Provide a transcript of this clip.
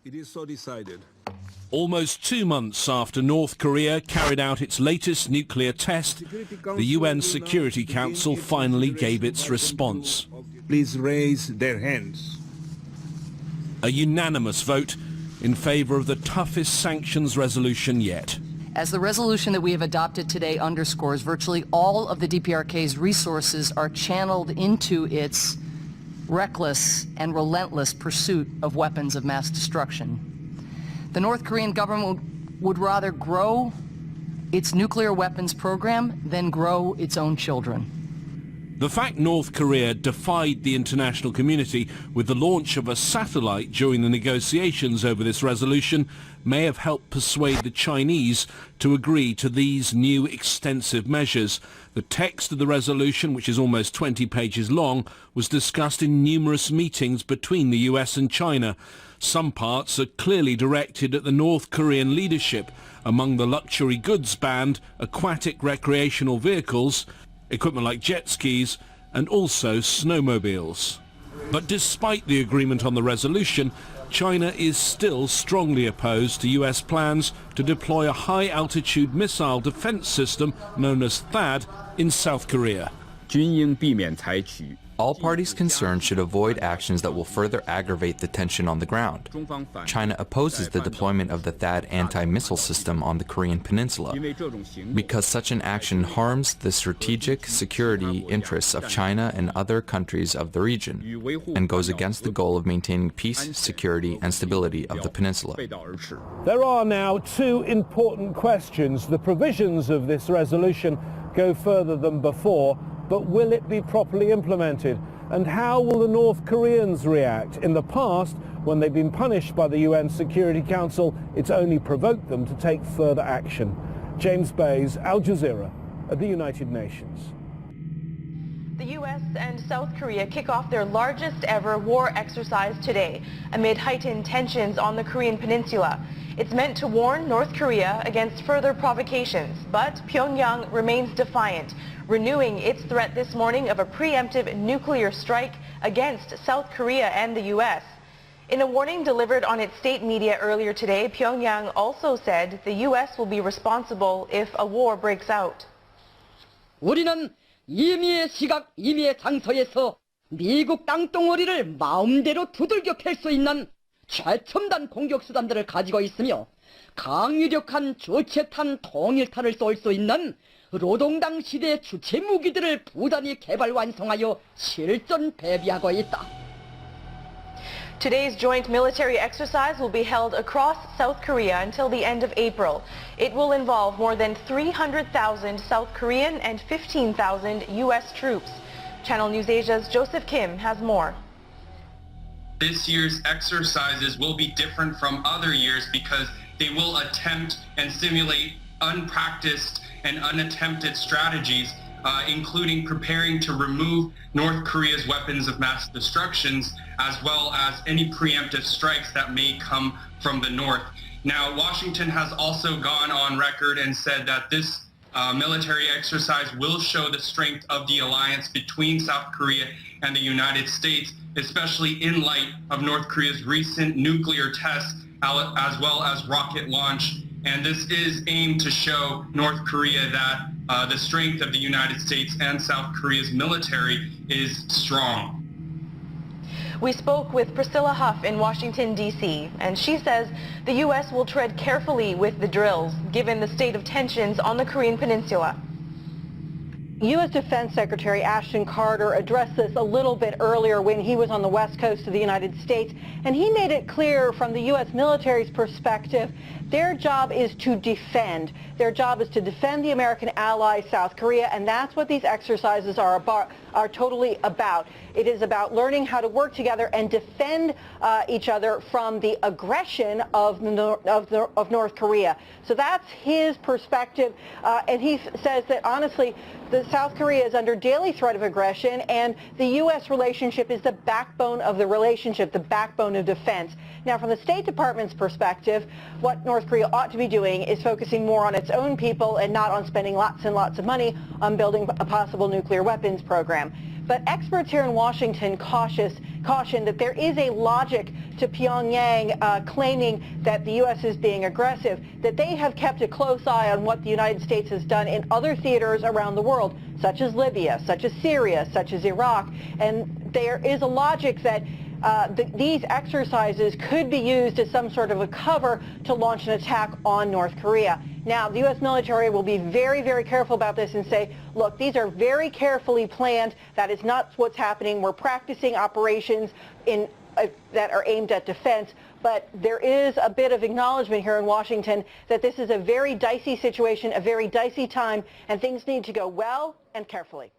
It is so decided. Almost 2 months after North Korea carried out its latest nuclear test, the UN Security Council finally gave its response. Please raise their hands. A unanimous vote in favor of the toughest sanctions resolution yet. As the resolution that we have adopted today underscores, virtually all of the DPRK's resources are channeled into its reckless and relentless pursuit of weapons of mass destruction. The North Korean government would rather grow its nuclear weapons program than grow its own children. The fact North Korea defied the international community with the launch of a satellite during the negotiations over this resolution may have helped persuade the Chinese to agree to these new extensive measures. The text of the resolution, which is almost 20 pages long, was discussed in numerous meetings between the US and China. Some parts are clearly directed at the North Korean leadership. Among the luxury goods banned, aquatic recreational vehicles, equipment like jet skis, and also snowmobiles. But despite the agreement on the resolution, China is still strongly opposed to US plans to deploy a high-altitude missile defense system known as THAAD in South Korea. All parties concerned should avoid actions that will further aggravate the tension on the ground. China opposes the deployment of the THAAD anti-missile system on the Korean peninsula because such an action harms the strategic security interests of China and other countries of the region and goes against the goal of maintaining peace, security, and stability of the peninsula. There are now two important questions. The provisions of this resolution go further than before, but will it be properly implemented? And how will the North Koreans react? In the past, when they've been punished by the UN Security Council, it's only provoked them to take further action. James Bays, Al Jazeera, at the United Nations. The U.S. and South Korea kick off their largest ever war exercise today amid heightened tensions on the Korean peninsula. It's meant to warn North Korea against further provocations, but Pyongyang remains defiant, renewing its threat this morning of a preemptive nuclear strike against South Korea and the U.S. In a warning delivered on its state media earlier today, Pyongyang also said the U.S. will be responsible if a war breaks out. 우리는 임의의 시각, 임의의 장소에서 미국 땅덩어리를 마음대로 두들겨 팰 수 있는 최첨단 공격 수단들을 가지고 있으며 강유력한 저체탄 통일탄을 쏠 수 있는 노동당 시대 주체 무기들을 부단히 개발 완성하여 실전 배비하고 있다. Today's joint military exercise will be held across South Korea until the end of April. It will involve more than 300,000 South Korean and 15,000 U.S. troops. Channel News Asia's Joseph Kim has more. This year's exercises will be different from other years because they will attempt and simulate unpracticed and unattempted strategies, including preparing to remove North Korea's weapons of mass destruction, as well as any preemptive strikes that may come from the north. Now, Washington has also gone on record and said that this military exercise will show the strength of the alliance between South Korea and the United States, especially in light of North Korea's recent nuclear tests as well as rocket launch. And this is aimed to show North Korea that the strength of the United States and South Korea's military is strong. We spoke with Priscilla Huff in Washington, D.C., and she says the U.S. will tread carefully with the drills, given the state of tensions on the Korean peninsula. U.S. Defense Secretary Ashton Carter addressed this a little bit earlier when he was on the west coast of the United States, and he made it clear from the U.S. military's perspective, their job is to defend. Their job is to defend the American ally, South Korea, and that's what these exercises are totally about. It is about learning how to work together and defend each other from the aggression of North Korea. So that's his perspective, and he says that honestly, the South Korea is under daily threat of aggression, and the U.S. relationship is the backbone of the relationship, the backbone of defense. Now, from the State Department's perspective, what North Korea ought to be doing is focusing more on its own people and not on spending lots and lots of money on building a possible nuclear weapons program. But experts here in Washington caution that there is a logic to Pyongyang claiming that the U.S. is being aggressive, that they have kept a close eye on what the United States has done in other theaters around the world, such as Libya, such as Syria, such as Iraq, and there is a logic that these exercises could be used as some sort of a cover to launch an attack on North Korea. Now, the U.S. military will be very, very careful about this and say, look, these are very carefully planned. That is not what's happening. We're practicing operations that are aimed at defense. But there is a bit of acknowledgement here in Washington that this is a very dicey situation, a very dicey time, and things need to go well and carefully.